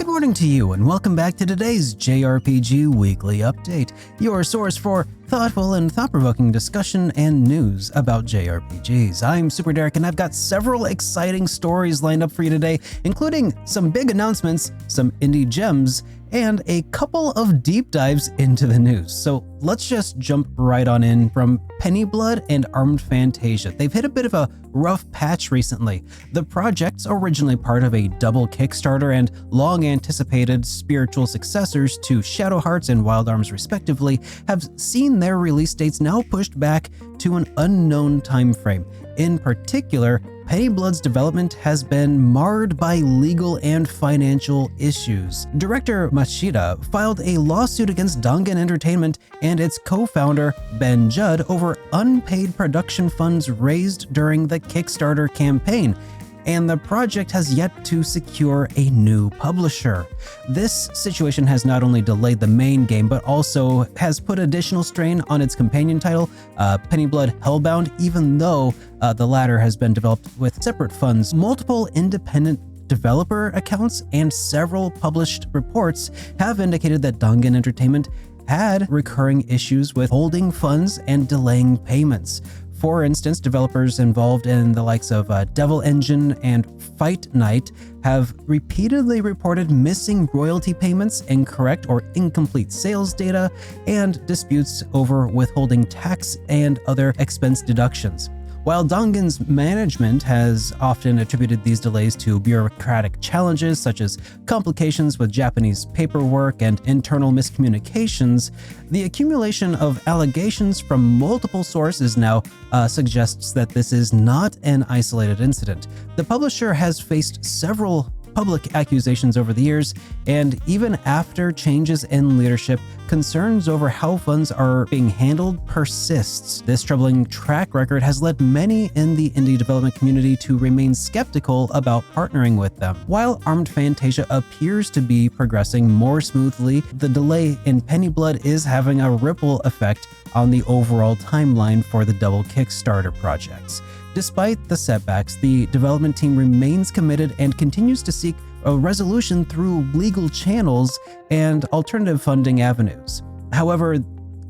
Good morning to you, and welcome back to today's JRPG Weekly Update, your source for thoughtful and thought-provoking discussion and news about JRPGs. I'm SuperDerek, and I've got several exciting stories lined up for you today, including some big announcements, some indie gems, and a couple of deep dives into the news. So let's just jump right on in from PennyBlood and Armed Fantasia. They've hit a bit of a rough patch recently. The projects, originally part of a double Kickstarter and long-anticipated spiritual successors to Shadow Hearts and Wild Arms respectively, have seen their release dates now pushed back to an unknown time frame. In particular, PennyBlood's development has been marred by legal and financial issues. Director Machida filed a lawsuit against Dangen Entertainment and its co-founder, Ben Judd, over unpaid production funds raised during the Kickstarter campaign, and the project has yet to secure a new publisher. This situation has not only delayed the main game, but also has put additional strain on its companion title, PennyBlood Hellbound, even though the latter has been developed with separate funds. Multiple independent developer accounts and several published reports have indicated that Dangen Entertainment had recurring issues with holding funds and delaying payments. For instance, developers involved in the likes of Devil Engine and Fight Night have repeatedly reported missing royalty payments, incorrect or incomplete sales data, and disputes over withholding tax and other expense deductions. While Dangen's management has often attributed these delays to bureaucratic challenges such as complications with Japanese paperwork and internal miscommunications, the accumulation of allegations from multiple sources now suggests that this is not an isolated incident. The publisher has faced several public accusations over the years, and even after changes in leadership, concerns over how funds are being handled persists. This troubling track record has led many in the indie development community to remain skeptical about partnering with them. While Armed Fantasia appears to be progressing more smoothly, the delay in PennyBlood is having a ripple effect on the overall timeline for the double Kickstarter projects. Despite the setbacks, the development team remains committed and continues to seek a resolution through legal channels and alternative funding avenues. However,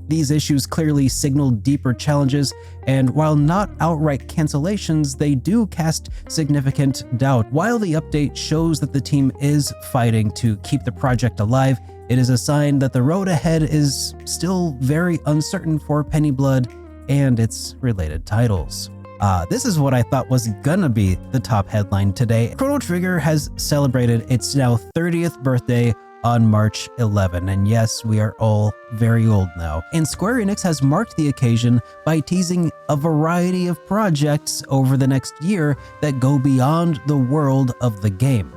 these issues clearly signal deeper challenges, and while not outright cancellations, they do cast significant doubt. While the update shows that the team is fighting to keep the project alive, it is a sign that the road ahead is still very uncertain for PennyBlood and its related titles. This is what I thought was gonna be the top headline today. Chrono Trigger has celebrated its now 30th birthday on March 11, and yes, we are all very old now. And Square Enix has marked the occasion by teasing a variety of projects over the next year that go beyond the world of the game.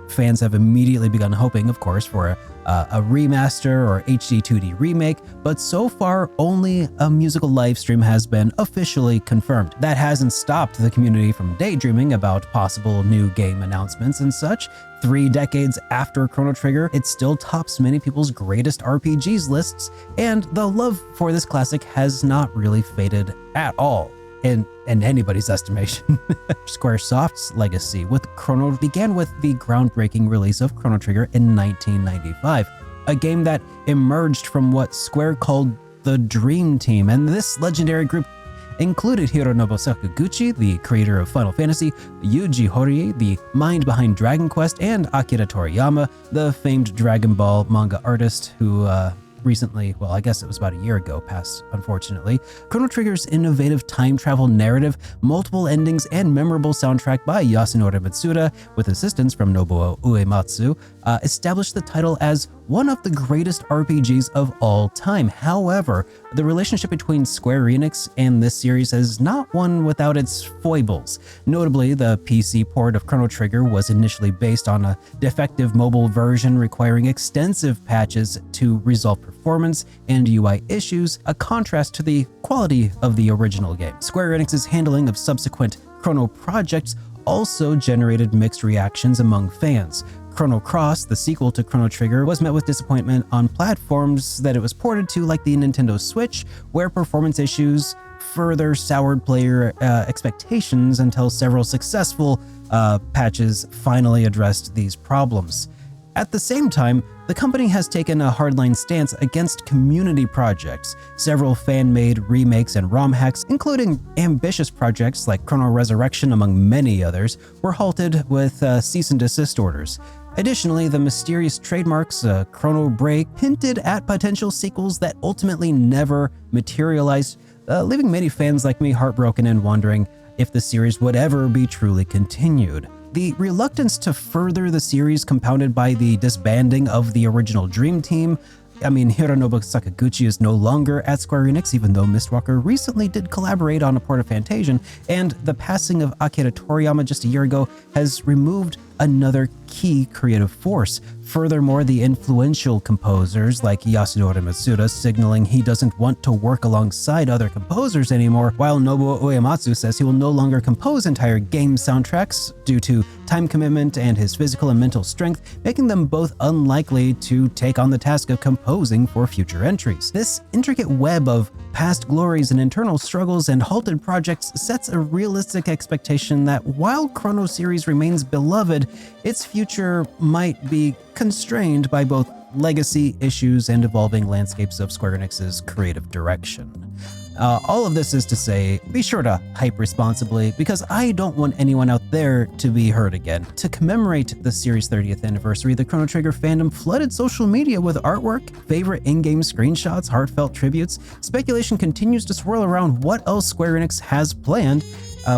Fans have immediately begun hoping, of course, for a remaster or HD 2D remake, but so far only a musical live stream has been officially confirmed. That hasn't stopped the community from daydreaming about possible new game announcements and such. 3 decades after Chrono Trigger, it still tops many people's greatest RPGs lists, and the love for this classic has not really faded at all. In anybody's estimation. Squaresoft's legacy with Chrono began with the groundbreaking release of Chrono Trigger in 1995, a game that emerged from what Square called the Dream Team, and this legendary group included Hironobu Sakaguchi, the creator of Final Fantasy, Yuji Horii, the mind behind Dragon Quest, and Akira Toriyama, the famed Dragon Ball manga artist who recently, well, I guess it was about a year ago, passed, unfortunately. Chrono Trigger's innovative time travel narrative, multiple endings, and memorable soundtrack by Yasunori Mitsuda, with assistance from Nobuo Uematsu, established the title as one of the greatest RPGs of all time. However, the relationship between Square Enix and this series is not one without its foibles. Notably, the PC port of Chrono Trigger was initially based on a defective mobile version requiring extensive patches to resolve performance and UI issues, a contrast to the quality of the original game. Square Enix's handling of subsequent Chrono projects also generated mixed reactions among fans. Chrono Cross, the sequel to Chrono Trigger, was met with disappointment on platforms that it was ported to, like the Nintendo Switch, where performance issues further soured player expectations until several successful patches finally addressed these problems. At the same time, the company has taken a hardline stance against community projects. Several fan-made remakes and ROM hacks, including ambitious projects like Chrono Resurrection among many others, were halted with cease and desist orders. Additionally, the mysterious trademarks Chrono Break hinted at potential sequels that ultimately never materialized, leaving many fans like me heartbroken and wondering if the series would ever be truly continued. The reluctance to further the series compounded by the disbanding of the original Dream Team. Hironobu Sakaguchi is no longer at Square Enix, even though Mistwalker recently did collaborate on a port of Fantasian, and the passing of Akira Toriyama just a year ago has removed another key creative force. Furthermore, the influential composers like Yasunori Matsuda signaling he doesn't want to work alongside other composers anymore, while Nobuo Uematsu says he will no longer compose entire game soundtracks due to time commitment and his physical and mental strength, making them both unlikely to take on the task of composing for future entries. This intricate web of past glories and internal struggles and halted projects sets a realistic expectation that while Chrono series remains beloved, its future might be constrained by both legacy issues and evolving landscapes of Square Enix's creative direction. All of this is to say, be sure to hype responsibly, because I don't want anyone out there to be hurt again. To commemorate the series' 30th anniversary, the Chrono Trigger fandom flooded social media with artwork, favorite in-game screenshots, heartfelt tributes. Speculation continues to swirl around what else Square Enix has planned,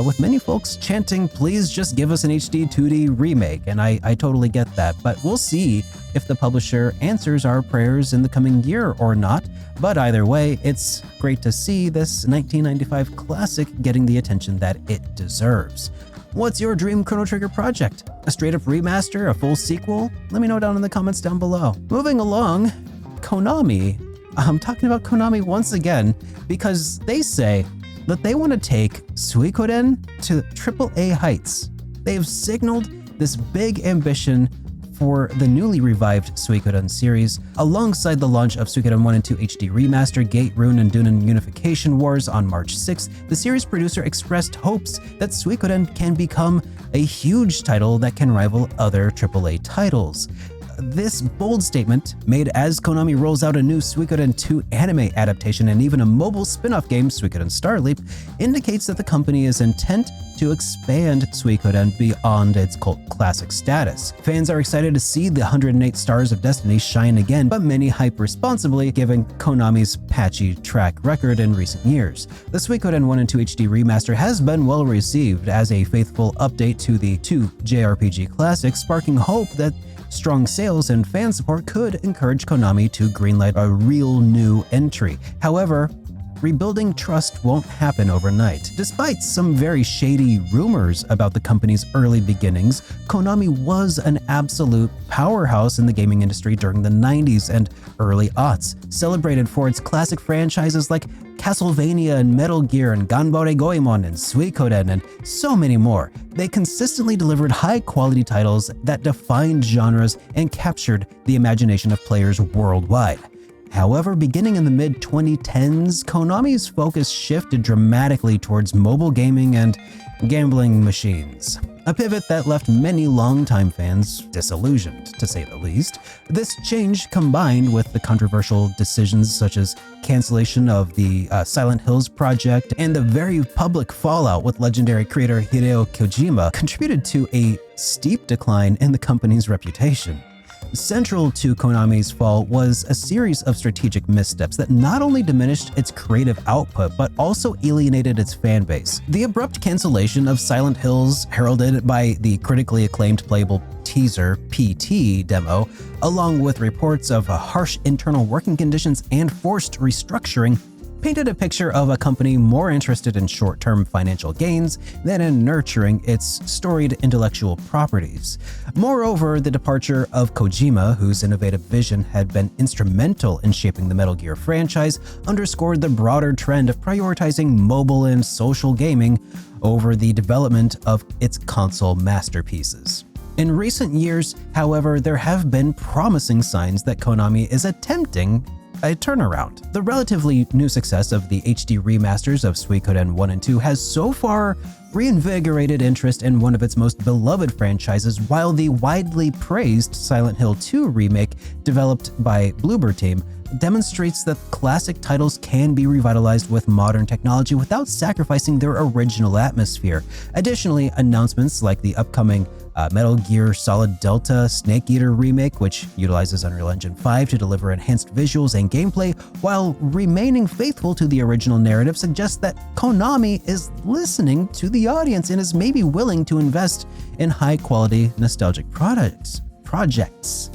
with many folks chanting, please just give us an HD 2D remake, and I totally get that, but we'll see if the publisher answers our prayers in the coming year or not. But either way, it's great to see this 1995 classic getting the attention that it deserves. What's your dream Chrono Trigger project? A straight-up remaster? A full sequel? Let me know down in the comments down below. Moving along, Konami. I'm talking about Konami once again because they say that they want to take Suikoden to AAA heights. They've signaled this big ambition for the newly revived Suikoden series, alongside the launch of Suikoden 1 and 2 HD Remaster, Gate, Rune, and Dunen Unification Wars on March 6th, the series producer expressed hopes that Suikoden can become a huge title that can rival other AAA titles. This bold statement, made as Konami rolls out a new Suikoden 2 anime adaptation and even a mobile spin-off game, Suikoden Starleap, indicates that the company is intent to expand Suikoden beyond its cult classic status. Fans are excited to see the 108 Stars of Destiny shine again, but many hype responsibly given Konami's patchy track record in recent years. The Suikoden 1 and 2 HD Remaster has been well received as a faithful update to the two JRPG classics, sparking hope that strong sales and fan support could encourage Konami to greenlight a real new entry. However, rebuilding trust won't happen overnight. Despite some very shady rumors about the company's early beginnings, Konami was an absolute powerhouse in the gaming industry during the 90s and early aughts, celebrated for its classic franchises like Castlevania and Metal Gear and Ganbare Goemon and Suikoden and so many more. They consistently delivered high-quality titles that defined genres and captured the imagination of players worldwide. However, beginning in the mid-2010s, Konami's focus shifted dramatically towards mobile gaming and gambling machines. A pivot that left many longtime fans disillusioned, to say the least. This change, combined with the controversial decisions such as cancellation of the Silent Hills project and the very public fallout with legendary creator Hideo Kojima, contributed to a steep decline in the company's reputation. Central to Konami's fall was a series of strategic missteps that not only diminished its creative output, but also alienated its fan base. The abrupt cancellation of Silent Hills, heralded by the critically acclaimed playable teaser PT demo, along with reports of harsh internal working conditions and forced restructuring, painted a picture of a company more interested in short-term financial gains than in nurturing its storied intellectual properties. Moreover, the departure of Kojima, whose innovative vision had been instrumental in shaping the Metal Gear franchise, underscored the broader trend of prioritizing mobile and social gaming over the development of its console masterpieces. In recent years, however, there have been promising signs that Konami is attempting a turnaround. The relatively new success of the HD remasters of Suikoden 1 and 2 has so far reinvigorated interest in one of its most beloved franchises, while the widely praised Silent Hill 2 remake, developed by Bloober Team, demonstrates that classic titles can be revitalized with modern technology without sacrificing their original atmosphere. Additionally, announcements like the upcoming Metal Gear Solid Delta Snake Eater remake, which utilizes Unreal Engine 5 to deliver enhanced visuals and gameplay while remaining faithful to the original narrative, suggests that Konami is listening to the audience and is maybe willing to invest in high-quality nostalgic projects.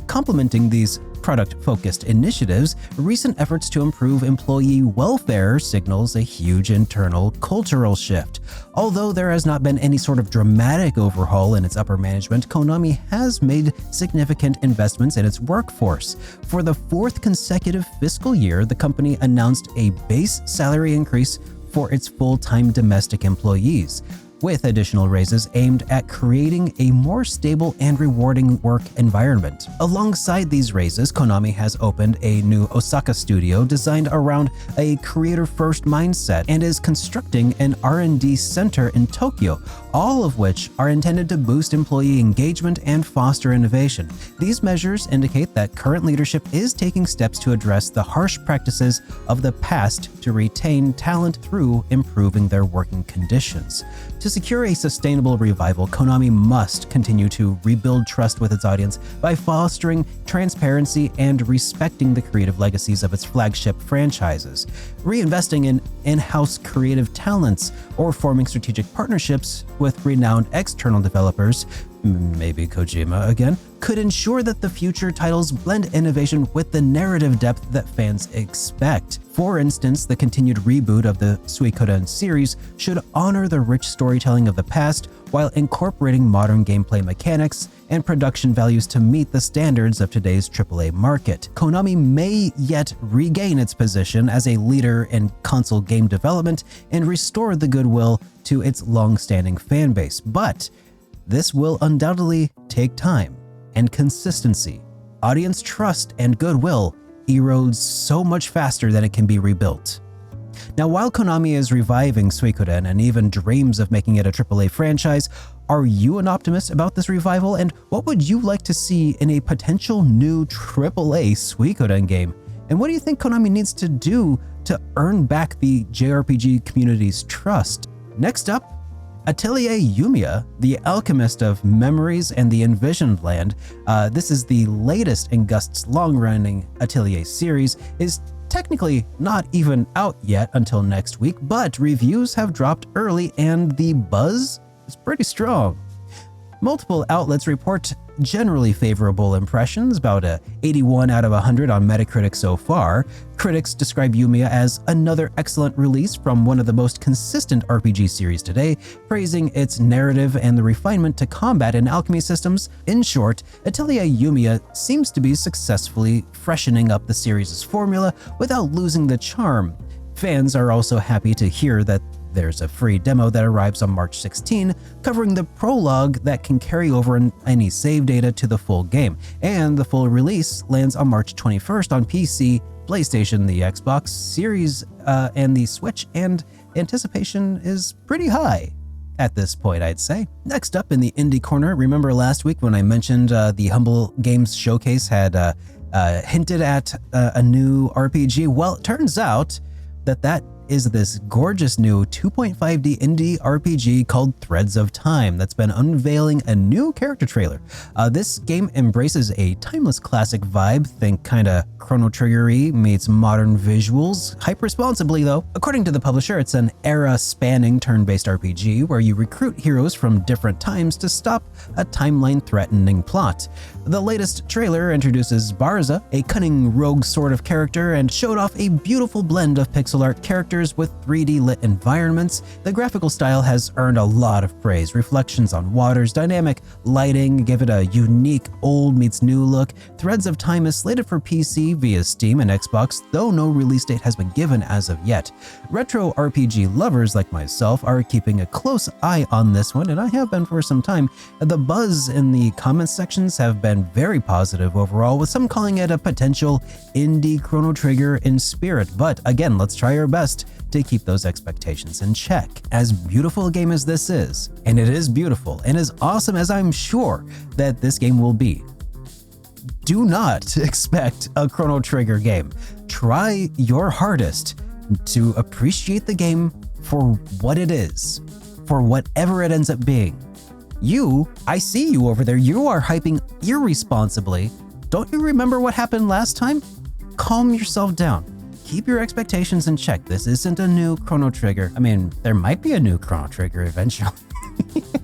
Complementing these product-focused initiatives, recent efforts to improve employee welfare signals a huge internal cultural shift. Although there has not been any sort of dramatic overhaul in its upper management, Konami has made significant investments in its workforce. For the fourth consecutive fiscal year, the company announced a base salary increase for its full-time domestic employees, with additional raises aimed at creating a more stable and rewarding work environment. Alongside these raises, Konami has opened a new Osaka studio designed around a creator-first mindset and is constructing an R&D center in Tokyo, all of which are intended to boost employee engagement and foster innovation. These measures indicate that current leadership is taking steps to address the harsh practices of the past to retain talent through improving their working conditions. To secure a sustainable revival, Konami must continue to rebuild trust with its audience by fostering transparency and respecting the creative legacies of its flagship franchises. Reinvesting in in-house creative talents or forming strategic partnerships with renowned external developers, maybe Kojima again, could ensure that the future titles blend innovation with the narrative depth that fans expect. For instance, the continued reboot of the Suikoden series should honor the rich storytelling of the past while incorporating modern gameplay mechanics and production values to meet the standards of today's AAA market. Konami may yet regain its position as a leader in console game development and restore the goodwill to its long-standing fan base, but this will undoubtedly take time and consistency. Audience trust and goodwill erodes so much faster than it can be rebuilt. Now, while Konami is reviving Suikoden and even dreams of making it a AAA franchise, are you an optimist about this revival, and what would you like to see in a potential new AAA Suikoden game? And what do you think Konami needs to do to earn back the JRPG community's trust? Next up, Atelier Yumia, the Alchemist of Memories and the Envisioned Land, this is the latest in Gust's long-running Atelier series, is technically not even out yet until next week, but reviews have dropped early and the buzz is pretty strong. Multiple outlets report generally favorable impressions, about a 81 out of 100 on Metacritic so far. Critics describe Yumia as another excellent release from one of the most consistent RPG series today, praising its narrative and the refinement to combat and alchemy systems. In short, Atelier Yumia seems to be successfully freshening up the series' formula without losing the charm. Fans are also happy to hear that there's a free demo that arrives on March 16, covering the prologue that can carry over any save data to the full game, and the full release lands on March 21st on PC, PlayStation, the Xbox Series, and the Switch, and anticipation is pretty high at this point, I'd say. Next up in the indie corner, remember last week when I mentioned the Humble Games Showcase had hinted at a new RPG? Well, it turns out that is this gorgeous new 2.5D indie RPG called Threads of Time that's been unveiling a new character trailer. This game embraces a timeless classic vibe, think kinda Chrono Trigger-y meets modern visuals, hype responsibly though. According to the publisher, it's an era-spanning turn-based RPG where you recruit heroes from different times to stop a timeline-threatening plot. The latest trailer introduces Barza, a cunning rogue sort of character, and showed off a beautiful blend of pixel art characters characters with 3D lit environments. The graphical style has earned a lot of praise. Reflections on waters, dynamic lighting give it a unique old meets new look. Threads of Time is slated for PC via Steam and Xbox, though no release date has been given as of yet. Retro RPG lovers like myself are keeping a close eye on this one, and I have been for some time. The buzz in the comments sections have been very positive overall, with some calling it a potential indie Chrono Trigger in spirit. But again, let's try our best to keep those expectations in check. As beautiful a game as this is, and it is beautiful, and as awesome as I'm sure that this game will be, do not expect a Chrono Trigger game. Try your hardest to appreciate the game for what it is, for whatever it ends up being. I see you over there, you are hyping irresponsibly. Don't you remember what happened last time? Calm yourself down. Keep your expectations in check. This isn't a new Chrono Trigger. I mean, there might be a new Chrono Trigger eventually.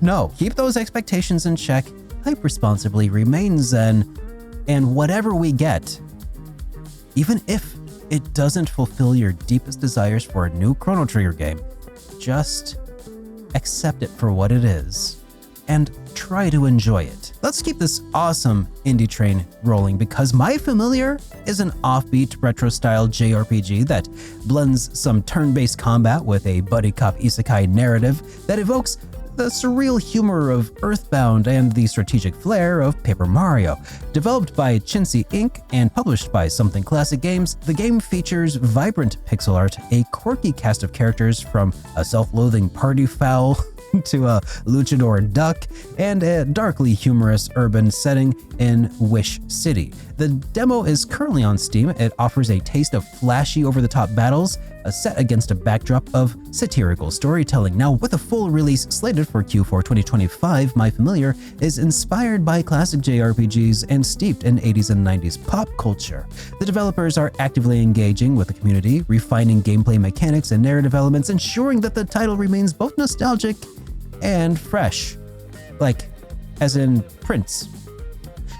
No, keep those expectations in check. Hype responsibly, remain zen, and whatever we get, even if it doesn't fulfill your deepest desires for a new Chrono Trigger game, just accept it for what it is and try to enjoy it. Let's keep this awesome indie train rolling, because My Familiar is an offbeat retro-style JRPG that blends some turn-based combat with a buddy cop isekai narrative that evokes the surreal humor of Earthbound and the strategic flair of Paper Mario. Developed by Chinsey Inc. and published by Something Classic Games, the game features vibrant pixel art, a quirky cast of characters from a self-loathing party foul to a luchador duck, and a darkly humorous urban setting in Wish City. The demo is currently on Steam. It offers a taste of flashy over-the-top battles, set against a backdrop of satirical storytelling. Now, with a full release slated for Q4 2025, My Familiar is inspired by classic JRPGs and steeped in 80s and 90s pop culture. The developers are actively engaging with the community, refining gameplay mechanics and narrative elements, ensuring that the title remains both nostalgic and fresh, like as in Prince.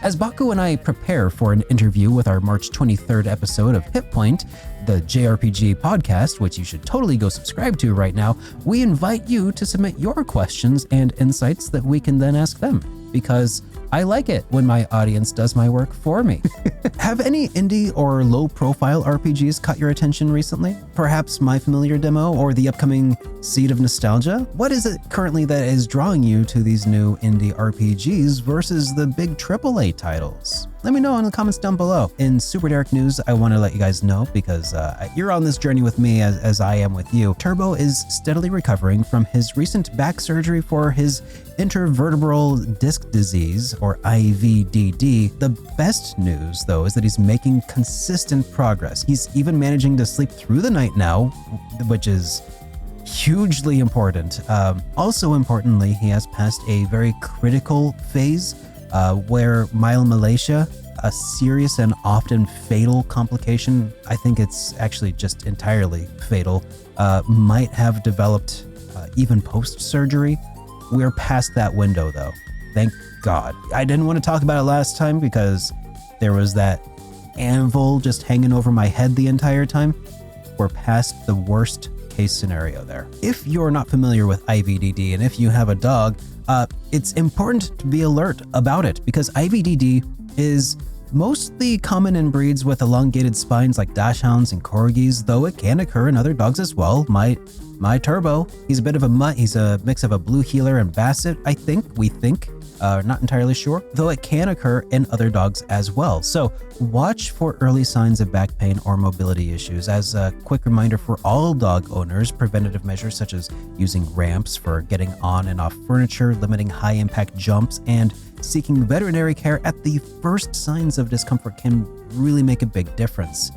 As Baku and I prepare for an interview with our March 23rd episode of Hit Point, the JRPG podcast, which you should totally go subscribe to right now, we invite you to submit your questions and insights that we can then ask them, because I like it when my audience does my work for me. Have any indie or low-profile RPGs caught your attention recently? Perhaps My Familiar demo or the upcoming Seed of Nostalgia? What is it currently that is drawing you to these new indie RPGs versus the big AAA titles? Let me know in the comments down below. In SuperDerek news, I want to let you guys know, because you're on this journey with me as I am with you. Turbo is steadily recovering from his recent back surgery for his intervertebral disc disease, or IVDD. The best news, though, is that he's making consistent progress. He's even managing to sleep through the night now, which is hugely important. Also importantly, he has passed a very critical phase where myelomalacia, a serious and often fatal complication, I think it's actually just entirely fatal, might have developed even post-surgery. We're past that window, though. Thank God. I didn't want to talk about it last time because there was that anvil just hanging over my head the entire time. We're past the worst case scenario there. If you're not familiar with IVDD, and if you have a dog, it's important to be alert about it, because IVDD is mostly common in breeds with elongated spines like dachshunds and corgis, though it can occur in other dogs as well. My Turbo, he's a bit of a mutt. He's a mix of a blue heeler and basset, we think. Not entirely sure, though it can occur in other dogs as well. So watch for early signs of back pain or mobility issues. As a quick reminder for all dog owners, preventative measures such as using ramps for getting on and off furniture, limiting high-impact jumps, and seeking veterinary care at the first signs of discomfort can really make a big difference.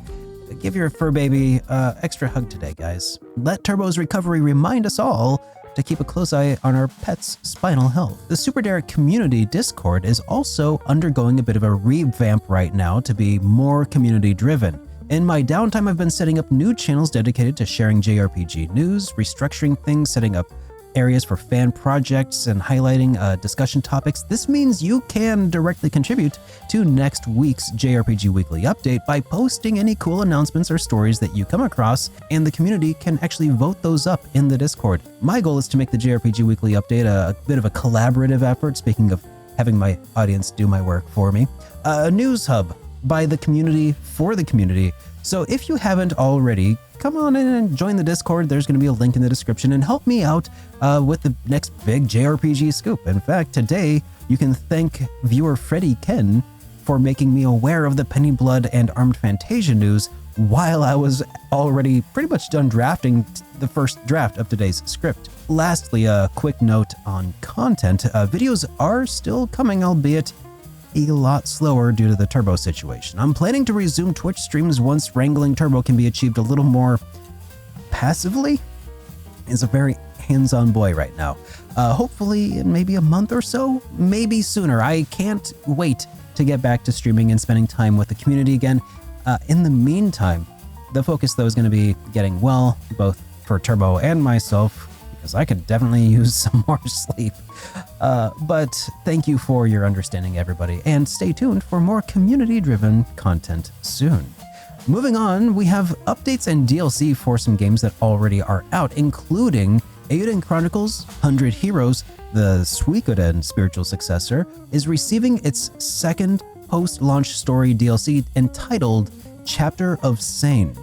Give your fur baby an extra hug today, guys. Let Turbo's recovery remind us all to keep a close eye on our pets' spinal health. The SuperDerek community Discord is also undergoing a bit of a revamp right now to be more community-driven. In my downtime, I've been setting up new channels dedicated to sharing JRPG news, restructuring things, setting up areas for fan projects and highlighting discussion topics. This means you can directly contribute to next week's JRPG Weekly update by posting any cool announcements or stories that you come across, and the community can actually vote those up in the Discord. My goal is to make the JRPG Weekly update a bit of a collaborative effort, speaking of having my audience do my work for me. A news hub by the community for the community. So if you haven't already, come on in and join the Discord. There's going to be a link in the description, and help me out with the next big JRPG scoop. In fact, today you can thank viewer Freddy Ken for making me aware of the PennyBlood and Armed Fantasia news while I was already pretty much done drafting the first draft of today's script. Lastly, a quick note on content. Videos are still coming, albeit a lot slower due to the turbo situation. I'm planning to resume Twitch streams once wrangling turbo can be achieved a little more passively. Is a very hands-on boy right now. Hopefully in maybe a month or so, maybe sooner. I can't wait to get back to streaming and spending time with the community again. In the meantime, the focus though is going to be getting well, both for turbo and myself, because I could definitely use some more sleep. But thank you for your understanding, everybody, and stay tuned for more community-driven content soon. Moving on, we have updates and DLC for some games that already are out, including Eiyuden Chronicles 100 Heroes, the Suikoden spiritual successor, is receiving its second post-launch story DLC entitled Chapter of Seign.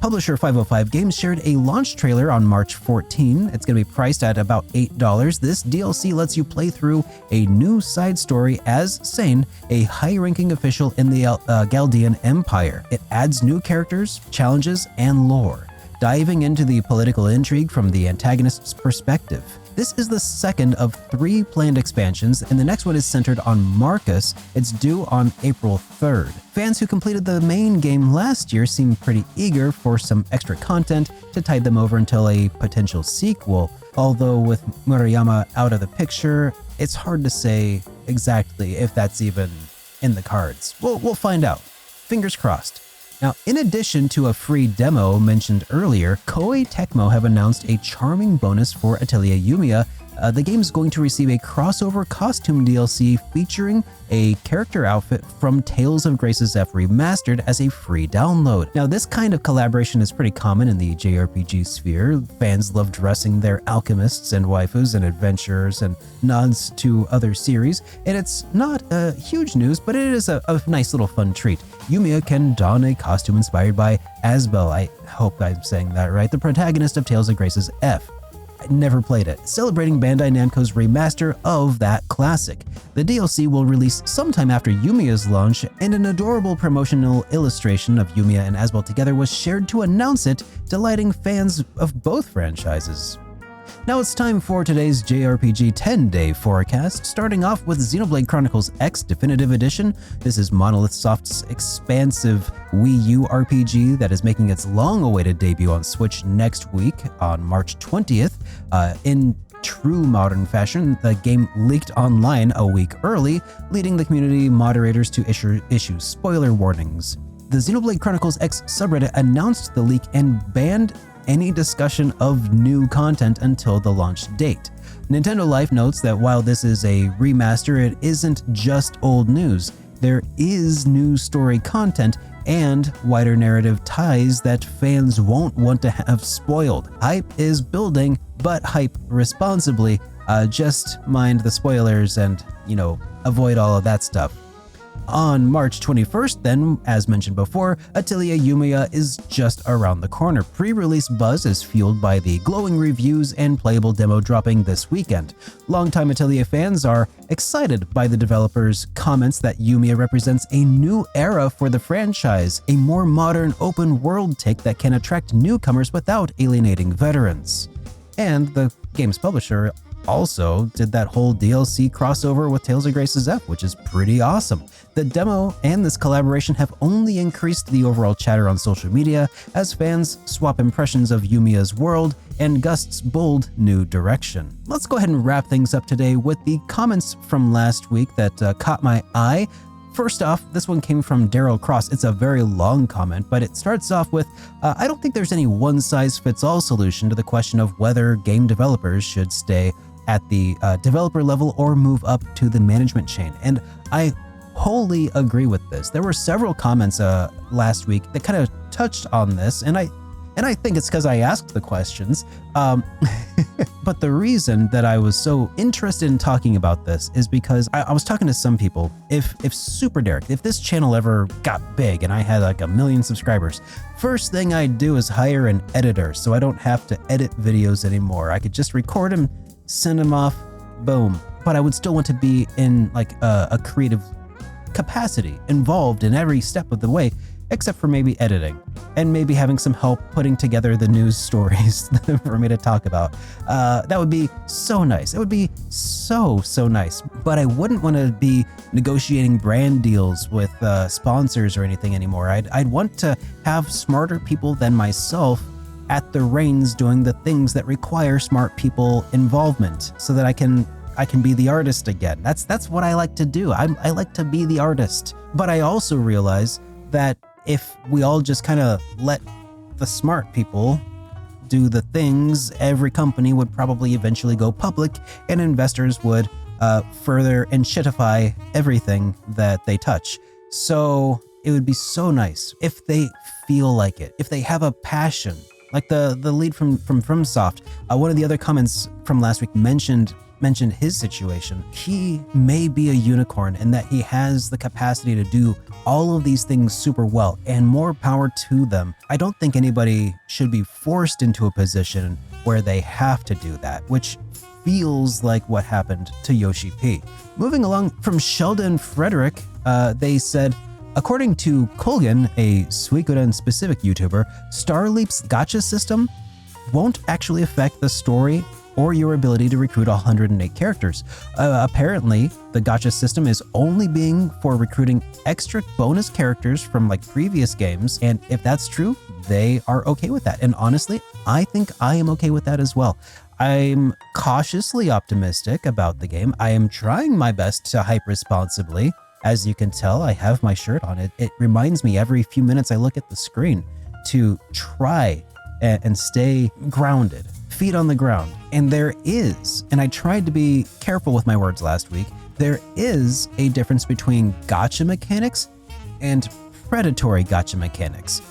Publisher 505 Games shared a launch trailer on March 14. It's going to be priced at about $8. This DLC lets you play through a new side story as Seign, a high-ranking official in the Chaldean Empire. It adds new characters, challenges, and lore, diving into the political intrigue from the antagonist's perspective. This is the second of 3 planned expansions, and the next one is centered on Marcus. It's due on April 3rd. Fans who completed the main game last year seem pretty eager for some extra content to tide them over until a potential sequel. Although with Murayama out of the picture, it's hard to say exactly if that's even in the cards. We'll find out. Fingers crossed. Now, in addition to a free demo mentioned earlier, Koei Tecmo have announced a charming bonus for Atelier Yumia. The game is going to receive a crossover costume DLC featuring a character outfit from Tales of Grace's F Remastered as a free download. Now, this kind of collaboration is pretty common in the JRPG sphere. Fans love dressing their alchemists and waifus and adventurers and nods to other series, and it's not huge news, but it is a nice little fun treat. Yumia can don a costume inspired by Asbel, I hope I'm saying that right, the protagonist of Tales of Grace's F. I never played it, celebrating Bandai Namco's remaster of that classic. The DLC will release sometime after Yumia's launch, and an adorable promotional illustration of Yumia and Asbel together was shared to announce it, delighting fans of both franchises. Now it's time for today's JRPG 10-day forecast, starting off with Xenoblade Chronicles X Definitive Edition. This is Monolith Soft's expansive Wii U RPG that is making its long-awaited debut on Switch next week on March 20th. In true modern fashion, the game leaked online a week early, leading the community moderators to issue spoiler warnings. The Xenoblade Chronicles X subreddit announced the leak and banned any discussion of new content until the launch date. Nintendo Life notes that while this is a remaster, it isn't just old news. There is new story content and wider narrative ties that fans won't want to have spoiled. Hype is building, but hype responsibly. Just mind the spoilers and, avoid all of that stuff. On March 21st, then, as mentioned before, Atelier Yumia is just around the corner. Pre-release buzz is fueled by the glowing reviews and playable demo dropping this weekend. Longtime Atelier fans are excited by the developer's comments that Yumia represents a new era for the franchise, a more modern open-world take that can attract newcomers without alienating veterans. And the game's publisher also did that whole DLC crossover with Tales of Grace's F, which is pretty awesome. The demo and this collaboration have only increased the overall chatter on social media as fans swap impressions of Yumia's world and Gust's bold new direction. Let's go ahead and wrap things up today with the comments from last week that caught my eye. First off, this one came from Daryl Cross. It's a very long comment, but it starts off with, I don't think there's any one-size-fits-all solution to the question of whether game developers should stay at the developer level or move up to the management chain. And I wholly agree with this. There were several comments last week that kind of touched on this, and I think it's because I asked the questions. But the reason that I was so interested in talking about this is because I was talking to some people. If SuperDerek, if this channel ever got big and I had like 1 million subscribers, first thing I'd do is hire an editor so I don't have to edit videos anymore. I could just record them, send them off, boom. But I would still want to be in like a creative capacity, involved in every step of the way, except for maybe editing and maybe having some help putting together the news stories for me to talk about. That would be so nice. It would be so nice. But I wouldn't want to be negotiating brand deals with sponsors or anything anymore. I'd want to have smarter people than myself at the reins doing the things that require smart people involvement so that I can be the artist again. That's what I like to do. I like to be the artist. But I also realize that if we all just kind of let the smart people do the things, every company would probably eventually go public and investors would further shitify everything that they touch. So it would be so nice if they feel like it, if they have a passion, like the lead from FromSoft. One of the other comments from last week mentioned his situation. He may be a unicorn and that he has the capacity to do all of these things super well, and more power to them. I don't think anybody should be forced into a position where they have to do that, which feels like what happened to Yoshi P. Moving along from Sheldon Frederick, they said, according to Kulgan, a Suikoden specific YouTuber, Starleap's gacha system won't actually affect the story or your ability to recruit 108 characters. Apparently, the gacha system is only being for recruiting extra bonus characters from like previous games, and if that's true, they are okay with that. And honestly, I think I am okay with that as well. I'm cautiously optimistic about the game. I am trying my best to hype responsibly. As you can tell, I have my shirt on. It reminds me every few minutes I look at the screen to try and stay grounded, feet on the ground. And there is, and I tried to be careful with my words last week, there is a difference between gacha mechanics and predatory gacha mechanics.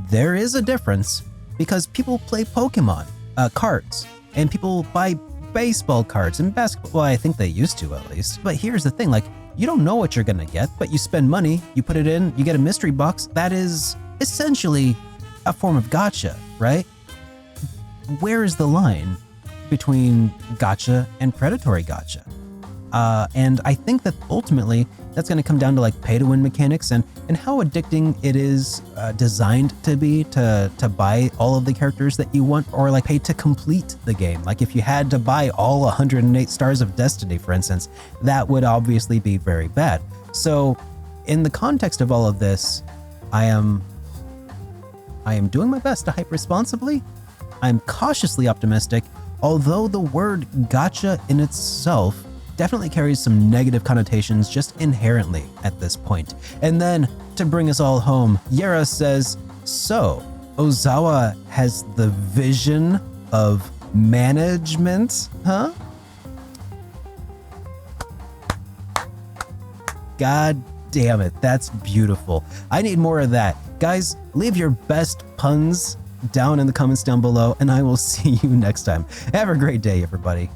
There is a difference because people play Pokemon cards, and people buy baseball cards and basketball. Well, I think they used to at least. But here's the thing, like, you don't know what you're gonna get, but you spend money, you put it in, you get a mystery box. That is essentially a form of gacha, right? Where is the line between gacha and predatory gacha? And I think that ultimately that's going to come down to like pay to win mechanics and how addicting it is designed to be to buy all of the characters that you want, or like pay to complete the game. Like if you had to buy all 108 Stars of Destiny, for instance, that would obviously be very bad. So in the context of all of this, I am doing my best to hype responsibly. I'm cautiously optimistic, although the word gacha in itself definitely carries some negative connotations just inherently at this point. And then, to bring us all home, Yara says, so, Ozawa has the vision of management, huh? God damn it, that's beautiful. I need more of that. Guys, leave your best puns down in the comments down below, and I will see you next time. Have a great day, everybody.